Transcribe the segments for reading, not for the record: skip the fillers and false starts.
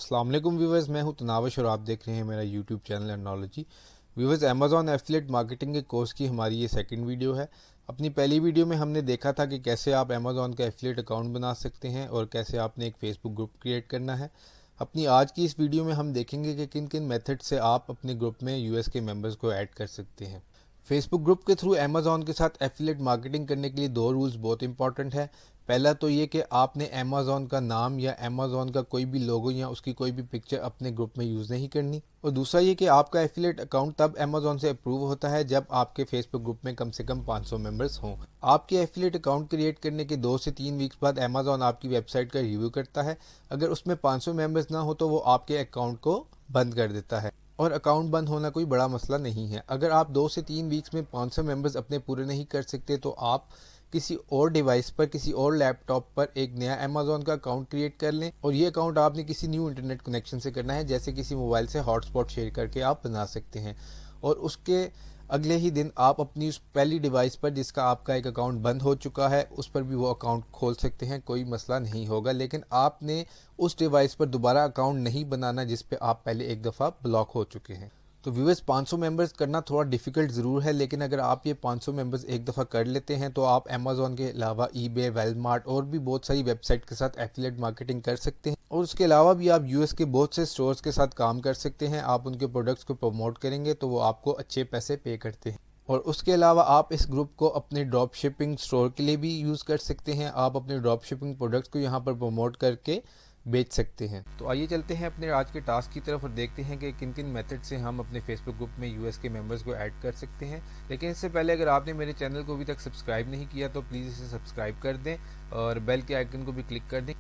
अस्सलाम वालेकुम व्यूवर्स, मैं हूं तनावश और आप देख रहे हैं मेरा YouTube channel analogy. Viewers, Amazon affiliate marketing के कोर्स की हमारी ये सेकंड वीडियो है। अपनी पहली वीडियो में हमने देखा था कि कैसे आप अमेज़ॉन का एफिलिएट अकाउंट बना सकते हैं और कैसे आपने एक फेसबुक ग्रुप क्रिएट करना है। अपनी आज की इस वीडियो में हम देखेंगे कि किन किन मेथड से आप अपने ग्रुप में यूएस के मेंबर्स को ऐड कर सकते हैं। फेसबुक ग्रुप के थ्रू अमेज़ॉन के साथ एफिलिएट मार्केटिंग करने के लिए दो रूल्स बहुत इंपॉर्टेंट है। पहला तो ये कि आपने अमेज़ॉन का नाम या अमेज़ॉन का कोई भी लोगो या उसकी कोई भी पिक्चर अपने ग्रुप में यूज़ नहीं करनी। और दूसरा ये कि आपका एफिलिएट अकाउंट तब अमेज़ॉन से अप्रूव होता है जब आपके फेसबुक ग्रुप में कम से कम 500 मेंबर्स हों। आपके एफिलिएट अकाउंट क्रिएट करने के 2 से 3 वीक्स बाद अमेज़ॉन आपकी वेबसाइट का रिव्यू करता है। अगर उसमें 500 मेंबर्स ना हो तो वो आपके अकाउंट को बंद कर देता है। और अकाउंट बंद होना कोई बड़ा मसला नहीं है। अगर आप 2 से 3 वीक्स में 500 मेंबर्स अपने पूरे नहीं कर सकते तो आप किसी और डिवाइस पर, किसी और लैपटॉप पर एक नया अमेज़ॉन का अकाउंट क्रिएट कर लें। और ये अकाउंट आपने किसी न्यू इंटरनेट कनेक्शन से करना है, जैसे किसी मोबाइल से हॉटस्पॉट शेयर करके आप बना सकते हैं। और उसके अगले ही दिन आप अपनी उस पहली डिवाइस पर जिसका आपका एक अकाउंट बंद हो चुका है उस पर भी वो अकाउंट खोल सकते हैं, कोई मसला नहीं होगा। लेकिन आपने उस डिवाइस पर दोबारा अकाउंट नहीं बनाना जिस पे आप पहले एक दफ़ा ब्लॉक हो चुके हैं। तो व्यूअर्स, 500 मेंबर्स करना थोड़ा डिफ़िकल्ट ज़रूर है, लेकिन अगर आप ये 500 मेंबर्स एक दफ़ा कर लेते हैं तो आप अमेज़ॉन के अलावा ईबे, वेलमार्ट और भी बहुत सारी वेबसाइट के साथ एफिलिएट मार्केटिंग कर सकते हैं। और उसके अलावा भी आप यूएस के बहुत से स्टोर्स के साथ काम कर सकते हैं। आप उनके प्रोडक्ट्स को प्रमोट करेंगे तो वो आपको अच्छे पैसे पे करते हैं। और उसके अलावा आप इस ग्रुप को अपने ड्रॉप शिपिंग स्टोर के लिए भी यूज़ कर सकते हैं। आप अपने ड्रॉप शिपिंग प्रोडक्ट्स को यहाँ पर प्रमोट करके बेच सकते हैं। तो आइए चलते हैं अपने आज के टास्क की तरफ और देखते हैं कि किन किन मेथड से हम अपने फेसबुक ग्रुप में यूएस के मेंबर्स को ऐड कर सकते हैं। लेकिन इससे पहले अगर आपने मेरे चैनल को अभी तक सब्सक्राइब नहीं किया तो प्लीज़ इसे सब्सक्राइब कर दें और बेल के आइकन को भी क्लिक कर दें,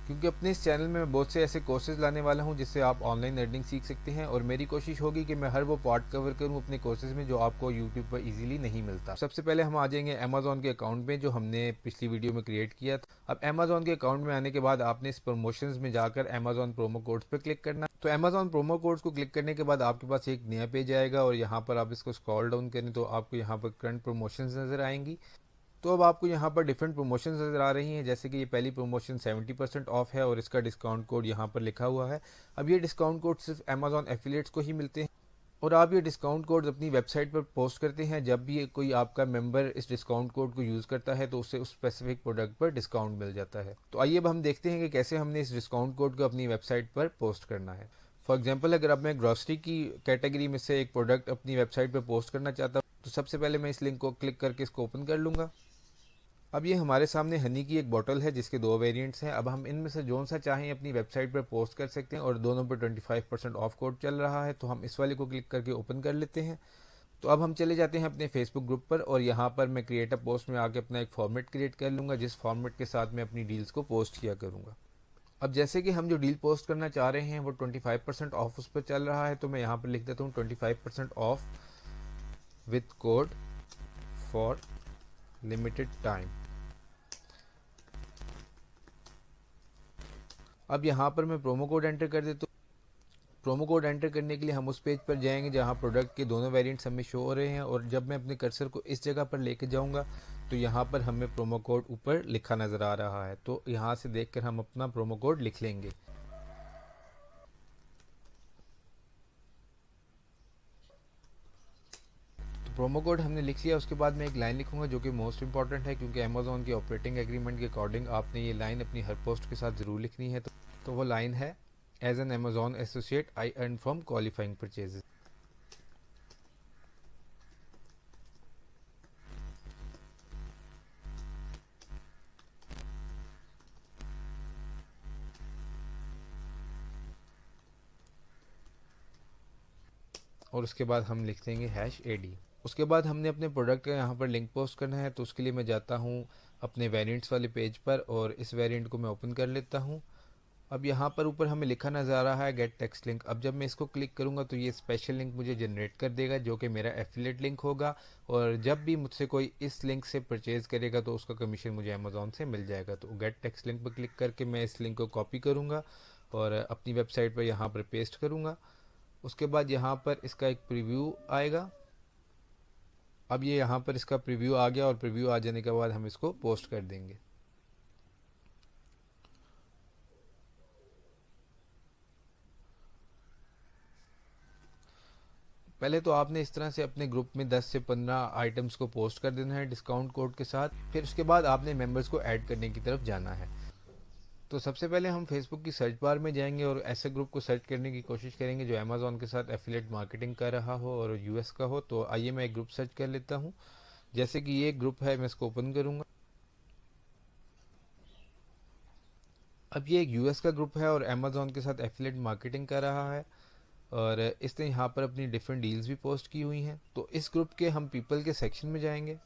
क्योंकि अपने इस चैनल में मैं बहुत से ऐसे कोर्सेज लाने वाला हूं जिससे आप ऑनलाइन अर्निंग सीख सकते हैं। और मेरी कोशिश होगी कि मैं हर वो पार्ट कवर करूं अपने कोर्सेज में जो आपको यूट्यूब पर इजीली नहीं मिलता। सबसे पहले हम आ जाएंगे अमेज़ॉन के अकाउंट में जो हमने पिछली वीडियो में क्रिएट किया था। अब अमेज़ॉन के अकाउंट में आने के बाद आपने इस प्रमोशंस में जाकर अमेज़ॉन प्रोमो कोड्स पर क्लिक करना। तो अमेज़ॉन प्रोमो कोड्स को क्लिक करने के बाद आपके पास एक नया पेज आएगा और यहाँ पर आप इसको स्क्रॉल डाउन करें तो आपको यहाँ पर करंट प्रमोशंस नज़र आएंगी। तो अब आपको यहाँ पर डिफरेंट प्रमोशन नज़र आ रही हैं, जैसे कि ये पहली प्रमोशन 70% ऑफ है और इसका डिस्काउंट कोड यहाँ पर लिखा हुआ है। अब ये डिस्काउंट कोड सिर्फ अमेज़ॉन एफिलिएट्स को ही मिलते हैं और आप ये डिस्काउंट कोड अपनी वेबसाइट पर पोस्ट करते हैं। जब भी कोई आपका मेंबर इस डिस्काउंट कोड को यूज़ करता है तो उससे उस स्पेसिफिक प्रोडक्ट पर डिस्काउंट मिल जाता है। तो आइए अब हम देखते हैं कि कैसे हमने इस डिस्काउंट कोड को अपनी वेबसाइट पर पोस्ट करना है। फॉर एग्जाम्पल, अगर अब मैं ग्रॉसरी की कैटेगरी में से एक प्रोडक्ट अपनी वेबसाइट पर पोस्ट करना चाहता हूँ तो सबसे पहले मैं इस लिंक को क्लिक करके इसको ओपन कर लूँगा। अब ये हमारे सामने हनी की एक बॉटल है जिसके 2 वेरिएंट्स हैं। अब हम इनमें से जोन सा चाहें अपनी वेबसाइट पर पोस्ट कर सकते हैं और दोनों पर 25% ऑफ कोड चल रहा है, तो हम इस वाले को क्लिक करके ओपन कर लेते हैं। तो अब हम चले जाते हैं अपने फेसबुक ग्रुप पर और यहाँ पर मैं क्रिएट अ पोस्ट में आके अपना एक फॉर्मेट क्रिएट कर लूँगा जिस फॉर्मेट के साथ मैं अपनी डील्स को पोस्ट किया करूँगा। अब जैसे कि हम जो डील पोस्ट करना चाह रहे हैं वो 25% ऑफ उस पर चल रहा है, तो मैं यहाँ पर लिख देता हूँ 25% of with code for limited time. अब यहाँ पर मैं प्रोमो कोड एंटर कर देता हूँ। प्रोमो कोड एंटर करने के लिए हम उस पेज पर जाएंगे जहाँ प्रोडक्ट के दोनों वेरिएंट्स हमें शो हो रहे हैं और जब मैं अपने कर्सर को इस जगह पर लेके जाऊँगा तो यहाँ पर हमें प्रोमो कोड ऊपर लिखा नज़र आ रहा है। तो यहाँ से देखकर हम अपना प्रोमो कोड लिख लेंगे। तो प्रोमो कोड हमने लिख लिया। उसके बाद मैं एक लाइन लिखूंगा जो कि मोस्ट इंपॉर्टेंट है, क्योंकि अमेज़ॉन के ऑपरेटिंग एग्रीमेंट के अकॉर्डिंग आपने ये लाइन अपनी हर पोस्ट के साथ ज़रूर लिखनी है। तो वो लाइन है, as an Amazon associate I earn from qualifying purchases. और उसके बाद हम लिख देंगे #AD। उसके बाद हमने अपने प्रोडक्ट का यहाँ पर लिंक पोस्ट करना है, तो उसके लिए मैं जाता हूँ अपने वेरिएंट्स वाले पेज पर और इस वेरिएंट को मैं ओपन कर लेता हूँ। अब यहाँ पर ऊपर हमें लिखा नज़र आ रहा है गेट टेक्स्ट लिंक। अब जब मैं इसको क्लिक करूँगा तो ये स्पेशल लिंक मुझे जनरेट कर देगा जो कि मेरा एफिलिएट लिंक होगा और जब भी मुझसे कोई इस लिंक से परचेज़ करेगा तो उसका कमीशन मुझे अमेज़ॉन से मिल जाएगा। तो गेट टेक्स्ट लिंक पर क्लिक करके मैं इस लिंक को कॉपी करूँगा और अपनी वेबसाइट पर यहाँ पर पेस्ट करूँगा। उसके बाद यहाँ पर इसका एक प्रीव्यू आएगा। अब ये यहाँ पर इसका प्रीव्यू आ गया और प्रीव्यू आ जाने के बाद हम इसको पोस्ट कर देंगे। पहले तो आपने इस तरह से अपने ग्रुप में 10 से 15 आइटम्स को पोस्ट कर देना है डिस्काउंट कोड के साथ। फिर उसके बाद आपने मेंबर्स को ऐड करने की तरफ जाना है। तो सबसे पहले हम फेसबुक की सर्च बार में जाएंगे और ऐसे ग्रुप को सर्च करने की कोशिश करेंगे जो अमेज़ॉन के साथ एफिलिएट मार्केटिंग कर रहा हो और यूएस का हो। तो आइए मैं एक ग्रुप सर्च कर लेता हूँ। जैसे कि ये ग्रुप है, मैं इसको ओपन करूँगा। अब ये एक यूएस का ग्रुप है और अमेज़ॉन के साथ एफिलिएट मार्केटिंग कर रहा है और इसने यहाँ पर अपनी डिफरेंट डील्स भी पोस्ट की हुई हैं। तो इस ग्रुप के हम पीपल के सेक्शन में जाएंगे।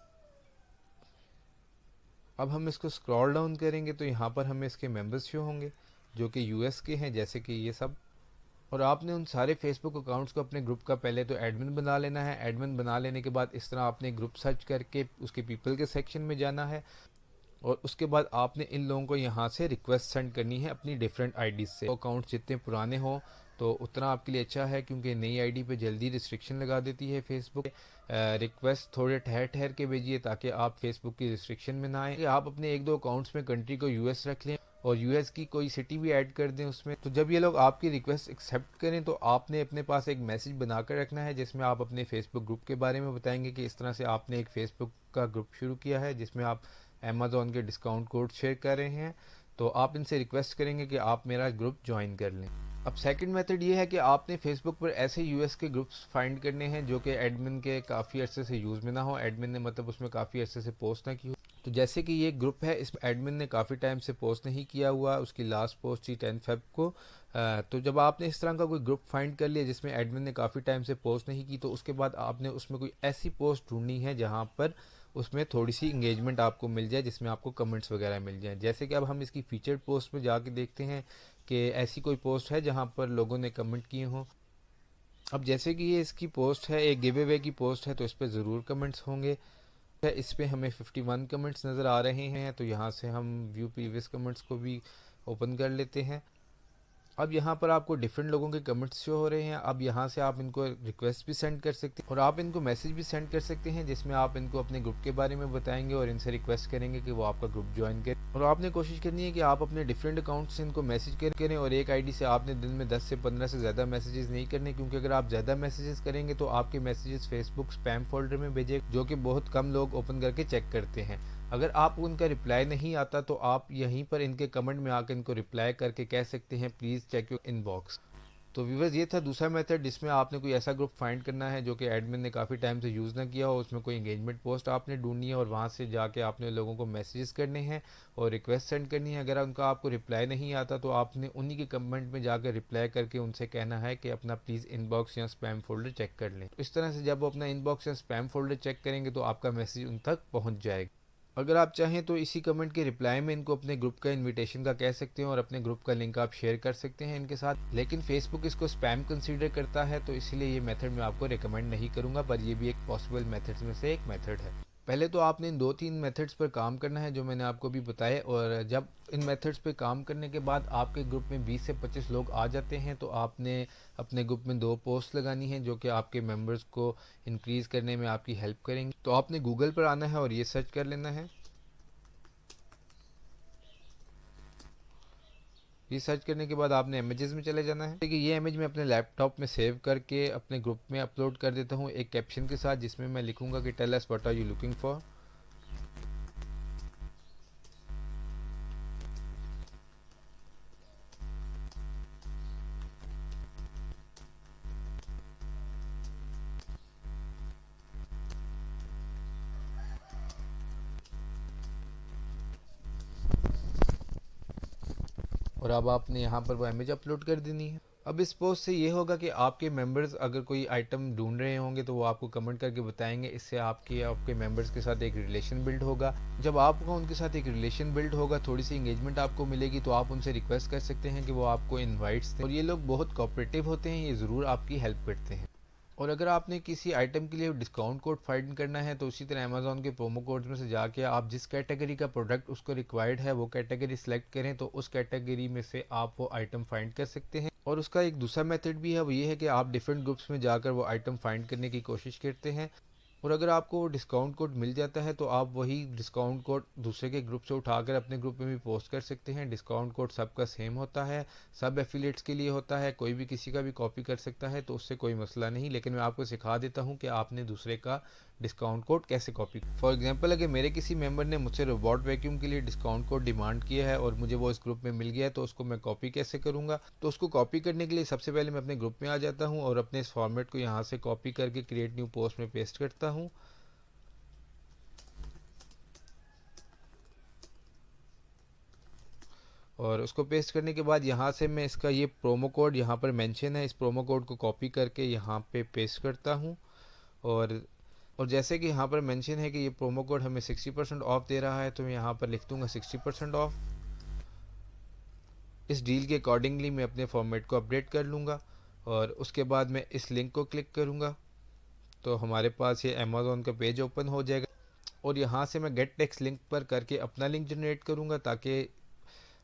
अब हम इसको स्क्रॉल डाउन करेंगे तो यहाँ पर हमें इसके मेंबर्स शो होंगे जो कि यूएस के हैं, जैसे कि ये सब। और आपने उन सारे फेसबुक अकाउंट्स को अपने ग्रुप का पहले तो एडमिन बना लेना है। एडमिन बना लेने के बाद इस तरह आपने ग्रुप सर्च करके उसके पीपल के सेक्शन में जाना है और उसके बाद आपने इन लोगों को यहाँ से रिक्वेस्ट सेंड करनी है अपनी डिफरेंट आईडी से। अकाउंट्स जितने पुराने हों तो उतना आपके लिए अच्छा है, क्योंकि नई आईडी पे जल्दी रिस्ट्रिक्शन लगा देती है फेसबुक। रिक्वेस्ट थोड़े ठहर ठहर के भेजिए ताकि आप फेसबुक की रिस्ट्रिक्शन में ना आए। आप अपने एक दो अकाउंट्स में कंट्री को यूएस रख लें और यूएस की कोई सिटी भी ऐड कर दें उसमें। तो जब ये लोग आपकी रिक्वेस्ट एक्सेप्ट करें तो आपने अपने पास एक मैसेज बनाकर रखना है जिसमें आप अपने फेसबुक ग्रुप के बारे में बताएंगे कि इस तरह से आपने एक फेसबुक का ग्रुप शुरू किया है जिसमें आप अमेज़ॉन के डिस्काउंट कोड शेयर कर रहे हैं। तो आप इनसे रिक्वेस्ट करेंगे कि आप मेरा ग्रुप ज्वाइन कर लें। अब सेकंड मेथड ये है कि आपने फेसबुक पर ऐसे यूएस के ग्रुप्स फाइंड करने हैं जो कि एडमिन के काफ़ी अरसे से यूज़ में ना हो, एडमिन ने मतलब उसमें काफ़ी अरसे से पोस्ट ना की हो। तो जैसे कि ये ग्रुप है, इस एडमिन ने काफ़ी टाइम से पोस्ट नहीं किया हुआ, उसकी लास्ट पोस्ट थी 10 फेब को। तो जब आपने इस तरह का कोई ग्रुप फाइंड कर लिया जिसमें एडमिन ने काफ़ी टाइम से पोस्ट नहीं की, तो उसके बाद आपने उसमें कोई ऐसी पोस्ट ढूंढनी है जहाँ पर उसमें थोड़ी सी इंगेजमेंट आपको मिल जाए, जिसमें आपको कमेंट्स वगैरह मिल जाए। जैसे कि अब हम इसकी फीचर्ड पोस्ट में जाके देखते हैं कि ऐसी कोई पोस्ट है जहाँ पर लोगों ने कमेंट किए हों। अब जैसे कि ये इसकी पोस्ट है, एक गिव अवे की पोस्ट है, तो इस पर ज़रूर कमेंट्स होंगे। इस पे हमें 51 कमेंट्स नज़र आ रहे हैं। तो यहाँ से हम व्यू प्रीवियस कमेंट्स को भी ओपन कर लेते हैं। अब यहाँ पर आपको डिफरेंट लोगों के कमेंट्स शो हो रहे हैं। अब यहाँ से आप इनको रिक्वेस्ट भी सेंड कर सकते हैं और आप इनको मैसेज भी सेंड कर सकते हैं जिसमें आप इनको अपने ग्रुप के बारे में बताएंगे और इनसे रिक्वेस्ट करेंगे कि वो आपका ग्रुप ज्वाइन करें। और आपने कोशिश करनी है कि आप अपने डिफरेंट अकाउंट से इनको मैसेज करें और एक आईडी से आपने दिन में 10 से 15 से ज़्यादा मैसेजेस नहीं करने, क्योंकि अगर आप ज़्यादा मैसेजेस करेंगे तो आपके मैसेजेस फेसबुक स्पैम फोल्डर में भेजे, जो कि बहुत कम लोग ओपन करके चेक करते हैं। अगर आप उनका रिप्लाई नहीं आता तो आप यहीं पर इनके कमेंट में आकर इनको रिप्लाई करके कह सकते हैं प्लीज़ चेक योर इनबॉक्स। तो व्यूअर्स, ये था दूसरा मेथड जिसमें आपने कोई ऐसा ग्रुप फाइंड करना है जो कि एडमिन ने काफ़ी टाइम से यूज़ ना किया हो, उसमें कोई एंगेजमेंट पोस्ट आपने ढूंढनी है और वहाँ से जाके आपने लोगों को मैसेजेस करने हैं और रिक्वेस्ट सेंड करनी है। अगर उनका आपको रिप्लाई नहीं आता तो आपने उन्हीं के कमेंट में जाकर रिप्लाई करके उनसे कहना है कि अपना प्लीज़ इनबॉक्स या स्पैम फोल्डर चेक कर लें। इस तरह से जब वो अपना इनबॉक्स या स्पैम फोल्डर चेक करेंगे तो आपका मैसेज उन तक पहुँच जाएगा। अगर आप चाहें तो इसी कमेंट के रिप्लाई में इनको अपने ग्रुप का इनविटेशन का कह सकते हैं और अपने ग्रुप का लिंक आप शेयर कर सकते हैं इनके साथ। लेकिन फेसबुक इसको स्पैम कंसीडर करता है, तो इसलिए ये मेथड मैं आपको रिकमेंड नहीं करूंगा, पर ये भी एक पॉसिबल मेथड्स में से एक मेथड है। पहले तो आपने इन 2-3 मेथड्स पर काम करना है जो मैंने आपको भी बताया, और जब इन मेथड्स पे काम करने के बाद आपके ग्रुप में 20 से 25 लोग आ जाते हैं तो आपने अपने ग्रुप में 2 पोस्ट लगानी है जो कि आपके मेंबर्स को इंक्रीज़ करने में आपकी हेल्प करेंगी। तो आपने गूगल पर आना है और ये सर्च कर लेना है। ये सर्च करने के बाद आपने इमेजेस में चले जाना है। देखिए, ये इमेज मैं अपने लैपटॉप में सेव करके अपने ग्रुप में अपलोड कर देता हूँ एक कैप्शन के साथ, जिसमें मैं लिखूंगा कि tell us what are you looking for. और अब आपने यहाँ पर वो इमेज अपलोड कर देनी है। अब इस पोस्ट से ये होगा कि आपके मेंबर्स अगर कोई आइटम ढूंढ रहे होंगे तो वो आपको कमेंट करके बताएंगे। इससे आपके मेंबर्स के साथ एक रिलेशन बिल्ड होगा। जब आपका उनके साथ एक रिलेशन बिल्ड होगा, थोड़ी सी इंगेजमेंट आपको मिलेगी, तो आप उनसे रिक्वेस्ट कर सकते हैं कि वो आपको इन्वाइट्स दें। और ये लोग बहुत कोऑपरेटिव होते हैं, ये ज़रूर आपकी हेल्प करते हैं। और अगर आपने किसी आइटम के लिए डिस्काउंट कोड फाइंड करना है तो उसी तरह अमेज़ॉन के प्रोमो कोड्स में से जाके आप जिस कैटेगरी का प्रोडक्ट उसको रिक्वायर्ड है वो कैटेगरी सेलेक्ट करें, तो उस कैटेगरी में से आप वो आइटम फाइंड कर सकते हैं। और उसका एक दूसरा मेथड भी है, वो ये है कि आप डिफरेंट ग्रुप्स में जाकर वो आइटम फाइंड करने की कोशिश करते हैं। और अगर आपको डिस्काउंट कोड मिल जाता है तो आप वही डिस्काउंट कोड दूसरे के ग्रुप से उठाकर अपने ग्रुप में भी पोस्ट कर सकते हैं। डिस्काउंट कोड सबका सेम होता है, सब एफिलिएट्स के लिए होता है, कोई भी किसी का भी कॉपी कर सकता है, तो उससे कोई मसला नहीं। लेकिन मैं आपको सिखा देता हूँ कि आपने दूसरे का डिस्काउंट कोड कैसे कॉपी। फॉर एग्जांपल, अगर मेरे किसी मेंबर ने मुझसे रोबोट वैक्यूम के लिए डिस्काउंट कोड डिमांड किया है और मुझे वो इस ग्रुप में मिल गया है, तो उसको मैं कॉपी कैसे करूँगा। तो उसको कॉपी करने के लिए सबसे पहले मैं अपने ग्रुप में आ जाता हूँ और अपने इस फॉर्मेट को यहाँ से कॉपी करके क्रिएट न्यू पोस्ट में पेस्ट करता हूँ। और उसको पेस्ट करने के बाद यहाँ से मैं इसका ये प्रोमो कोड यहाँ पर मेंशन है, इस प्रोमो कोड को कॉपी करके यहाँ पे पेस्ट करता हूँ। और जैसे कि यहाँ पर मेंशन है कि ये प्रोमो कोड हमें 60% ऑफ दे रहा है, तो मैं यहाँ पर लिख दूँगा 60% ऑफ। इस डील के अकॉर्डिंगली मैं अपने फॉर्मेट को अपडेट कर लूँगा और उसके बाद मैं इस लिंक को क्लिक करूँगा तो हमारे पास ये अमेज़ॉन का पेज ओपन हो जाएगा। और यहाँ से मैं गेट टेक्स्ट लिंक पर करके अपना लिंक जनरेट करूँगा ताकि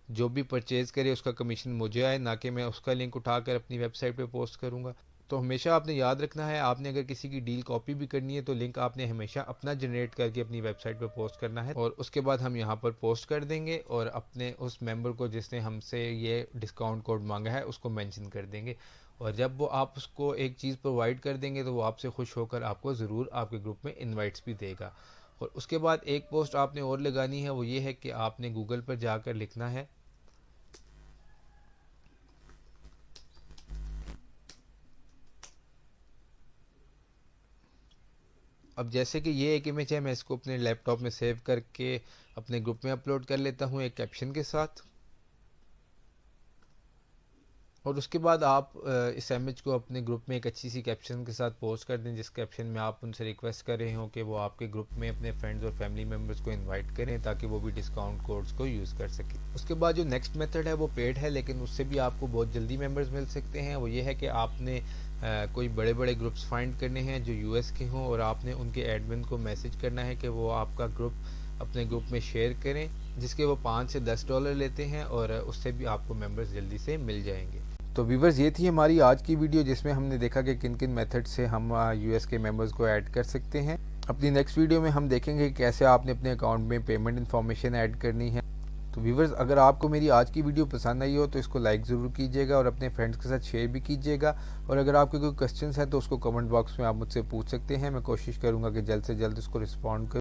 जो भी परचेज़ करे उसका कमीशन मुझे आए, ना कि मैं उसका लिंक उठाकर अपनी वेबसाइट पे पोस्ट करूँगा। तो हमेशा आपने याद रखना है, आपने अगर किसी की डील कॉपी भी करनी है तो लिंक आपने हमेशा अपना जनरेट करके अपनी वेबसाइट पे पोस्ट करना है। और उसके बाद हम यहाँ पर पोस्ट कर देंगे और अपने उस मेंबर को जिसने हमसे ये डिस्काउंट कोड मांगा है उसको मेंशन कर देंगे। और जब वो आप उसको एक चीज़ प्रोवाइड कर देंगे तो वो आपसे खुश होकर आपको ज़रूर आपके ग्रुप में इन्वाइट्स भी देगा। और उसके बाद एक पोस्ट आपने और लगानी है, वो ये है कि आपने गूगल पर जाकर लिखना है अब जैसे कि ये एक इमेज है, मैं इसको अपने लैपटॉप में सेव करके अपने ग्रुप में अपलोड कर लेता हूँ एक कैप्शन के साथ। और उसके बाद आप इस इमेज को अपने ग्रुप में एक अच्छी सी कैप्शन के साथ पोस्ट कर दें, जिस कैप्शन में आप उनसे रिक्वेस्ट कर रहे हो कि वो आपके ग्रुप में अपने फ्रेंड्स और फैमिली मेम्बर्स को इनवाइट करें ताकि वो भी डिस्काउंट कोड्स को यूज़ कर सकें। उसके बाद जो नेक्स्ट मेथड है वो पेड है, लेकिन उससे भी आपको बहुत जल्दी मेम्बर्स मिल सकते हैं। वो ये है कि आपने कोई बड़े बड़े ग्रुप्स फाइंड करने हैं जो यूएस के हों और आपने उनके एडमिन को मैसेज करना है कि वो आपका ग्रुप अपने ग्रुप में शेयर करें, जिसके वो $5 से $10 लेते हैं और उससे भी आपको मेंबर्स जल्दी से मिल जाएंगे। तो व्यूवर्स, ये थी हमारी आज की वीडियो जिसमें हमने देखा कि किन किन मेथड से हम यूएस के मेंबर्स को ऐड कर सकते हैं। अपनी नेक्स्ट वीडियो में हम देखेंगे कैसे आपने अपने अकाउंट में पेमेंट इन्फॉर्मेशन ऐड करनी है। तो व्यूवर्स, अगर आपको मेरी आज की वीडियो पसंद आई हो तो इसको लाइक ज़रूर कीजिएगा और अपने फ्रेंड्स के साथ शेयर भी कीजिएगा। और अगर आपके कोई क्वेश्चंस हैं तो उसको कमेंट बॉक्स में आप मुझसे पूछ सकते हैं, मैं कोशिश करूँगा कि जल्द से जल्द उसको रिस्पॉन्ड करूँ।